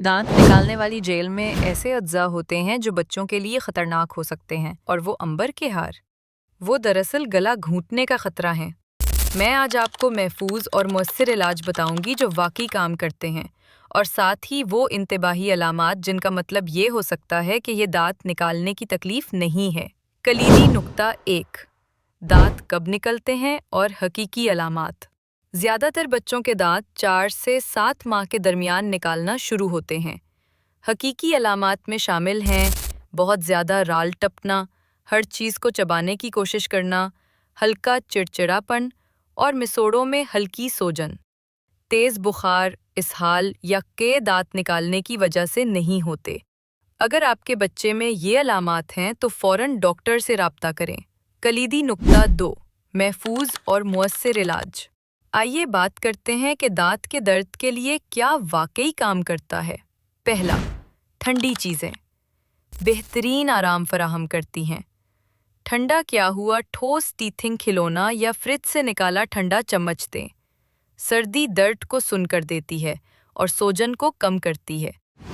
दांत निकालने वाली जेल में ऐसे अज्जा होते हैं जो बच्चों के लिए खतरनाक हो सकते हैं, और वो अंबर के हार, वो दरअसल गला घूंटने का खतरा है। मैं आज आपको महफूज और मुअस्सिर इलाज बताऊंगी जो वाकई काम करते हैं, और साथ ही वो इंतबाही अलामात जिनका मतलब ये हो सकता है कि ये दांत निकालने की तकलीफ नहीं है। कलीदी नुक्ता 1, दांत कब निकलते हैं और हकीकी अलामात। ज़्यादातर बच्चों के दांत 4 से 7 माह के दरमियान निकालना शुरू होते हैं। हकीकी अलामात में शामिल हैं बहुत ज़्यादा राल टपना, हर चीज़ को चबाने की कोशिश करना, हल्का चिड़चिड़ापन और मिसोड़ों में हल्की सोजन। तेज़ बुखार, इसहाल या के दांत निकालने की वजह से नहीं होते। अगर आपके बच्चे में ये अलामात हैं तो फ़ौरन डॉक्टर से राब्ता करें। कलीदी नुक्ता 2, महफूज और मुअस्सिर इलाज। आइए बात करते हैं कि दांत के दर्द के लिए क्या वाकई काम करता है। पहला, ठंडी चीज़ें बेहतरीन आराम फराहम करती हैं। ठंडा क्या हुआ ठोस टीथिंग खिलौना या फ्रिज से निकाला ठंडा चम्मच दें। सर्दी दर्द को सुनकर देती है और सोजन को कम करती है।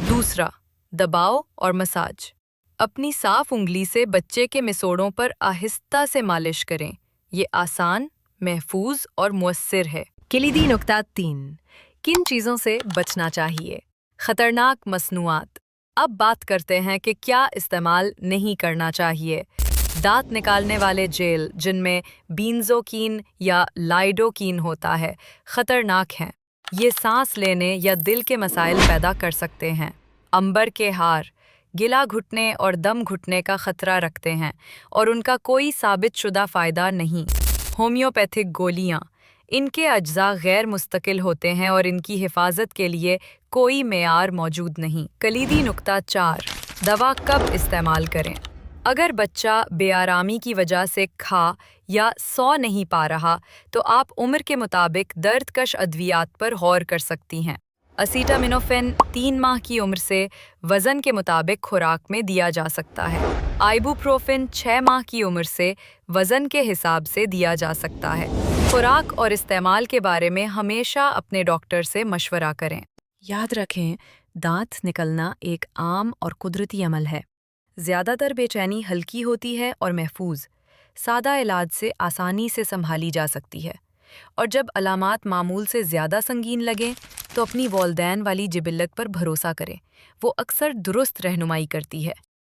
दूसरा, दबाव और मसाज। अपनी साफ उंगली से बच्चे के मिसोड़ों पर आहिस्ता से मालिश करें। ये आसान, महफूज और मुअस्सिर है। कलीदी नुक्ता 3, किन चीज़ों से बचना चाहिए। खतरनाक मसनूआत। अब बात करते हैं कि क्या इस्तेमाल नहीं करना चाहिए। दांत निकालने वाले जेल जिनमें बींजोकीन या लाइडोकीन होता है खतरनाक हैं। ये सांस लेने या दिल के मसाइल पैदा कर सकते हैं। अंबर के हार गिला घुटने और दम घुटने का खतरा रखते हैं और उनका कोई साबितशुदा फ़ायदा नहीं। होम्योपैथिक गोलियां, इनके अज्जा गैर मुस्तकिल होते हैं और इनकी हिफाजत के लिए कोई मेयार मौजूद नहीं। कलीदी नुक्ता 4, दवा कब इस्तेमाल करें। अगर बच्चा बेआरामी की वजह से खा या सो नहीं पा रहा तो आप उम्र के मुताबिक दर्दकश अद्वियात पर गौर कर सकती हैं। असीटामिनोफेन 3 माह की उम्र से वज़न के मुताबिक खुराक में दिया जा सकता है। आइबुप्रोफेन 6 माह की उम्र से वज़न के हिसाब से दिया जा सकता है। खुराक और इस्तेमाल के बारे में हमेशा अपने डॉक्टर से मशवरा करें। याद रखें, दांत निकलना एक आम और कुदरती अमल है। ज़्यादातर बेचैनी हल्की होती है और महफूज, सादा इलाज से आसानी से संभाली जा सकती है। और जब अलामात मामूल से ज़्यादा संगीन लगें तो अपनी वालदैन वाली जिबिल्लत पर भरोसा करें, वो अक्सर दुरुस्त रहनुमाई करती है।